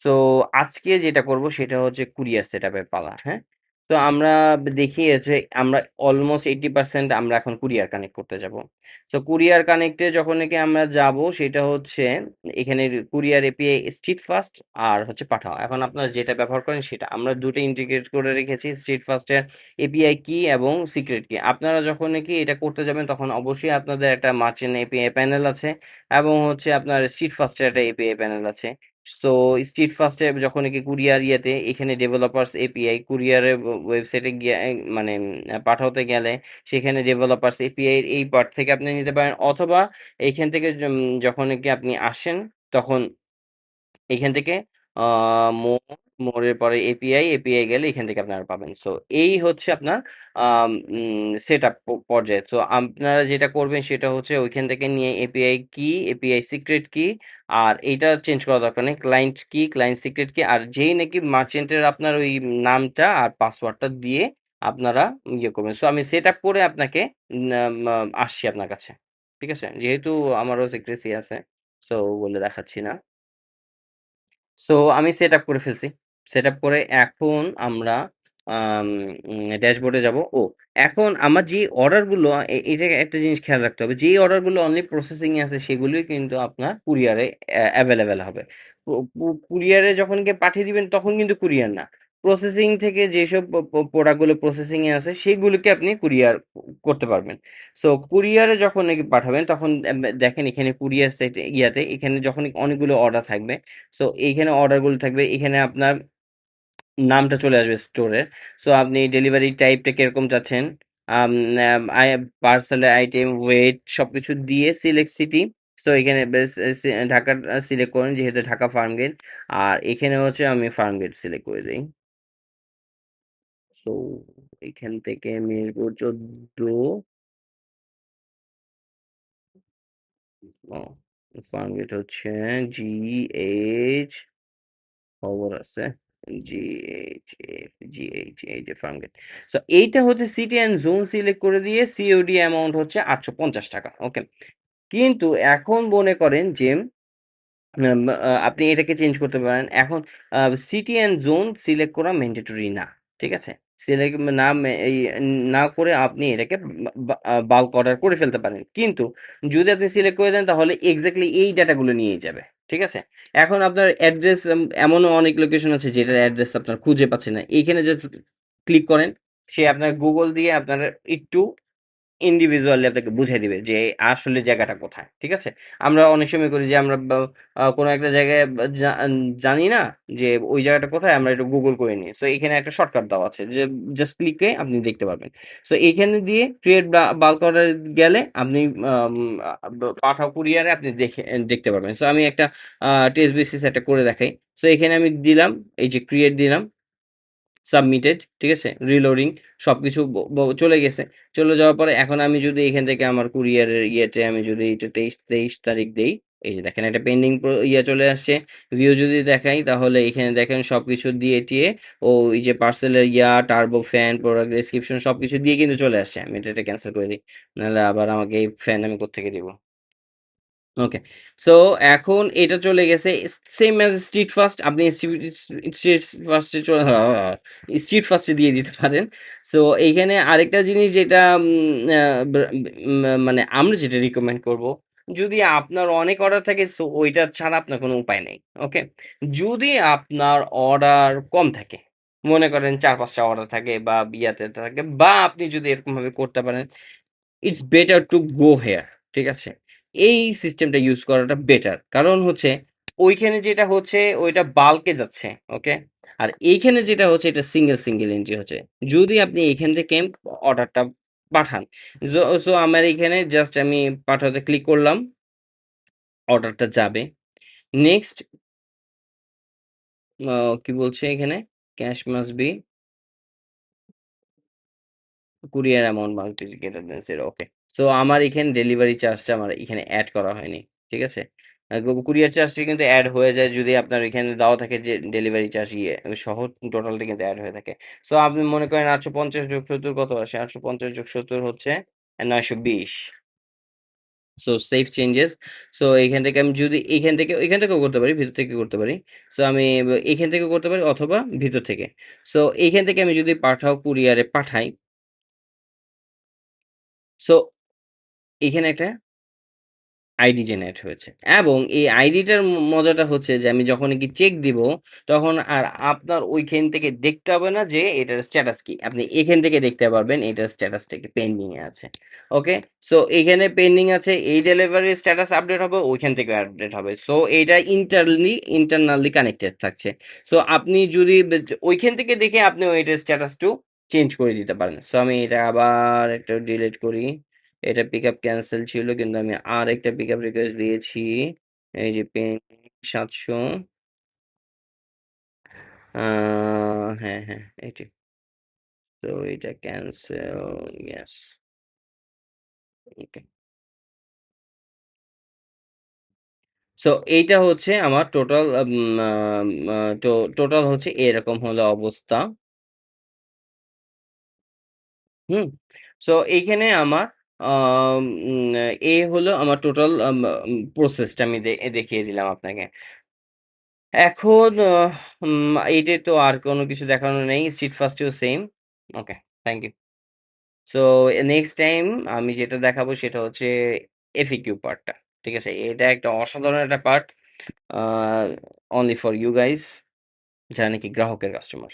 So আজকে যেটা করব সেটা হচ্ছে কুরিয়ার সেটআপের পালা, হ্যাঁ? তো আমরা দেখি হচ্ছে আমরা অলমোস্ট 80% আমরা এখন কুরিয়ার কানেক্ট করতে যাব। সো কুরিয়ার কানেক্টে যখন নাকি আমরা যাব সেটা হচ্ছে এখানে কুরিয়ার এপিআই স্ট্রিট ফাস্ট আর হচ্ছে পাঠাও। এখন আপনারা যেটা ব্যবহার করেন সেটা। আমরা ২ টা ইন্টিগ্রেট করে রেখেছি স্ট্রিট ফাস্টের এপিআই কি এবং সিক্রেট কি। আপনারা যখন নাকি এটা করতে যাবেন তখন অবশ্যই আপনাদের একটা মার্চেন্ট এপিআই প্যানেল আছে এবং হচ্ছে আপনার স্ট্রিট ফাস্টের একটা এপিআই প্যানেল আছে। সো স্ট্রিট ফার্স্টে যখন নাকি কুরিয়ার ইয়েতে এখানে ডেভেলপার্স এপিআই কুরিয়ারের ওয়েবসাইটে গিয়ে মানে পাঠাতে গেলে সেখানে ডেভেলপার্স এপিআই এর এই পার্ট থেকে আপনি নিতে পারেন অথবা এইখান থেকে যখন নাকি আপনি আসেন তখন এখান থেকে মোর মোরের পরে এপিআই এপিআই গেলে এখান থেকে আপনারা পাবেন। সো এই হচ্ছে আপনার সেট আপ পর্যায়ে। তো আপনারা যেটা করবেন সেটা হচ্ছে ওইখান থেকে নিয়ে এপিআই কি এপিআই সিক্রেট কি আর এইটা চেঞ্জ করা দরকার নেই। ক্লায়েন্ট কি ক্লায়েন্ট সিক্রেট কি আর যেই নাকি মার্চেন্টের আপনার ওই নামটা আর পাসওয়ার্ডটা দিয়ে আপনারা ইয়ে করবেন। সো আমি সেট আপ করে আপনাকে আসছি আপনার কাছে। ঠিক আছে? যেহেতু আমারও সিক্রেসি আছে সো বলে দেখাচ্ছি না। সো আমি সেট আপ করে ফেলছি। সেট আপ করে এখন আমরা ড্যাশবোর্ডে যাব। এখন আমার যে অর্ডারগুলো এটা একটা জিনিস খেয়াল রাখতে হবে। যেই অর্ডারগুলো অনলি প্রসেসিং এ আছে সেগুলোই কিন্তু আপনার কুরিয়ারে অ্যাভেলেবেল হবে। কুরিয়ারে যখন গিয়ে পাঠিয়ে দিবেন তখন কিন্তু কুরিয়ার না। প্রসেসিং থেকে যেসব প্রোডাক্টগুলো প্রসেসিং এ আছে সেগুলোকে আপনি কুরিয়ার করতে পারবেন। সো কুরিয়ারে যখন নাকি পাঠাবেন তখন দেখেন এখানে কুরিয়ার সাইট ইয়াতে এখানে যখন অনেকগুলো অর্ডার থাকবে সো এইখানে অর্ডারগুলো থাকবে এখানে আপনার নামটা চলে আসবে স্টোরের। সো আপনি ডেলিভারি টাইপটা কিরকম চাচ্ছেন পার্সেলের আইটেম ওয়েট সবকিছু দিয়ে সিলেক্ট সিটি। সো এখানে ঢাকা সিলেক্ট করেন যেহেতু ঢাকা ফার্মগেট আর এখানে হচ্ছে আমি ফার্মগেট সিলেক্ট করে দিই। সো এখান থেকে মিরপুর 14 ফার্মগেট হচ্ছে GH খবর আছে GH এই যে ফার্মগেট। সো এইটা হচ্ছে সিটি অ্যান্ড জোন সিলেক্ট করে দিয়ে সিওডি অ্যামাউন্ট হচ্ছে 850 টাকা। ওকে, কিন্তু এখন মনে করেন যে আপনি এটাকে চেঞ্জ করতে পারেন। এখন সিটি অ্যান্ড জোন সিলেক্ট করা ম্যান্ডেটরি না। ঠিক আছে? সিলেক্ট না এই না করে আপনি এটাকে বাল্ক অর্ডার করে ফেলতে পারেন। কিন্তু যদি আপনি সিলেক্ট করে দেন তাহলে এক্সাক্টলি এই ডাটাগুলো নিয়েই যাবে। ঠিক আছে? এখন আপনার অ্যাড্রেস এমনও অনেক লোকেশন আছে যেটার অ্যাড্রেস আপনার খুঁজে পাচ্ছেন না। এইখানে জাস্ট ক্লিক করেন। সে আপনার গুগল দিয়ে আপনার একটু ইন্ডিভিজুয়ালি আপনাকে বুঝাই দিবে যে আসলে জায়গাটা কোথায়। ঠিক আছে? আমরা অনেক সময় করি যে আমরা কোনো একটা জায়গায় জানি না যে ওই জায়গাটা কোথায় আমরা একটু গুগল করে নিই। সো এখানে একটা শর্টকাট দেওয়া আছে যে জাস্ট ক্লিকে আপনি দেখতে পারবেন। সো এইখানে দিয়ে ক্রিয়েট বাল্ক অর্ডার গেলে আপনি পাঠাও কুরিয়ারে আপনি দেখতে পারবেন। সো আমি একটা টেস্ট বেসিস একটা করে দেখাই। সো এখানে আমি দিলাম এই যে ক্রিয়েট দিলাম সাবমিটেড। ঠিক আছে? রিলোডিং সবকিছু চলে গেছে। চলে যাওয়ার পরে এখন আমি যদি এখান থেকে আমার কুরিয়ারের ইয়েতে আমি যদি এটা 23 তারিখ দেই, এই যে দেখেন একটা পেন্ডিং ইয়ে চলে আসছে। ভিউ যদি দেখাই তাহলে এখানে দেখেন সবকিছু দিয়ে টিয়ে এই যে পার্সেলের টার্বো ফ্যান, প্রোডাক্ট ডেসক্রিপশন সবকিছু দিয়ে কিন্তু চলে আসছে। আমি এটা ক্যান্সেল করে দিই। নাহলে আবার আমাকে এই ফ্যান আমি কোত্থেকে দিব? ওকে। সো এখন এটা চলে গেছে সেম অ্যাজ স্ট্রিট ফাস্ট আপনি স্ট্রিট ফাস্টে স্ট্রিট ফাস্টে দিয়ে দিতে পারেন। সো এইখানে আরেকটা জিনিস যেটা মানে আমরা যেটা রিকমেন্ড করব যদি আপনার অনেক অর্ডার থাকে সো ওইটা ছাড়া আপনার কোনো উপায় নেই। ওকে, যদি আপনার অর্ডার কম থাকে মনে করেন 4-5টা অর্ডার থাকে বা বিয়াতে থাকে বা আপনি যদি এরকম ভাবে করতে পারেন it's better to go here. ঠিক আছে? এই সিস্টেমটা ইউজ করাটা বেটার। কারণ হচ্ছে ওইখানে যেটা হচ্ছে ওইটা বাল্কে যাচ্ছে। ওকে? আর এইখানে যেটা হচ্ছে এটা সিঙ্গেল এন্ট্রি হচ্ছে। যদি আপনি এখান থেকে অর্ডারটা পাঠান। সো আমার এখানে জাস্ট আমি পাঠাতে ক্লিক করলাম। অর্ডারটা যাবে। নেক্সট কি বলছে এখানে? Cash must be courier amount must be greater than 0। Okay. So আমার এখানে ডেলিভারি চার্জটা আমার এখানে এড করা হয়নি। ঠিক আছে? কুরিয়ার চার্জটা কিন্তু এড হয়ে যায় যদি আপনার এখানে দেওয়া থাকে যে ডেলিভারি চার্জ সহ টোটালটা কিন্তু এড হয়ে থাকে। সো আপনি মনে করেন 850 যোগ 70 কত আসে? 850 যোগ 70 হচ্ছে 920। So save changes. সো এখান থেকে আমি যদি এখান থেকেও করতে পারি, ভিতর থেকে করতে পারি। সো আমি এখান থেকেও করতে পারি অথবা ভিতর থেকে। সো এইখান থেকে আমি যদি পাঠাও কুরিয়ারে পাঠাই, সো এখানে একটা আইডি জেনারেট হয়েছে এবং এই আইডিটার মজাটা হচ্ছে যে আমি যখন কি চেক দিব তখন আর আপনার ওইখান থেকে দেখতে হবে না যে এটার স্ট্যাটাস কি, আপনি এখান থেকে দেখতে পারবেন এটার স্ট্যাটাসটা কি পেন্ডিং এ আছে। ওকে, সো এখানে পেন্ডিং আছে, এই ডেলিভারির স্ট্যাটাস আপডেট হবে, ওইখান থেকে আপডেট হবে। সো এটা ইন্টারনালি কানেক্টেড থাকছে। সো আপনি যদি ওইখান থেকে দেখে আপনি ওইটার স্ট্যাটাসটু চেঞ্জ করে দিতে পারেন। সো আমি এটা আবার একটা ডিলিট করি। এটা পিকআপ ক্যান্সেল ছিল কিন্তু আমি আরেকটা পিকআপ রিকোয়েস্ট দিয়েছি। এই যে পেন ৭০০। হ্যাঁ, হ্যাঁ, এটি। তো এটা ক্যান্সেল, ইয়েস। ওকে। সো এইটা হচ্ছে আমার টোটাল টোটাল হচ্ছে এরকম হলো অবস্থা। হুম? সো এইখানে আমার আম উম হলো আমার টোটাল প্রসেসটা আমি দেখিয়ে দিলাম আপনাকে। এখন এইটাই তো আর কোনো কিছু দেখানোর নেই। স্ট্রিট ফাস্টেও same. Okay, thank you. So next time আমি যেটা দেখাবো সেটা হচ্ছে এফএকিউ পার্টটা। ঠিক আছে? এটা একটা অসাধারণ একটা part. Uh only for you guys যারা নাকি গ্রাহকের কাস্টমার।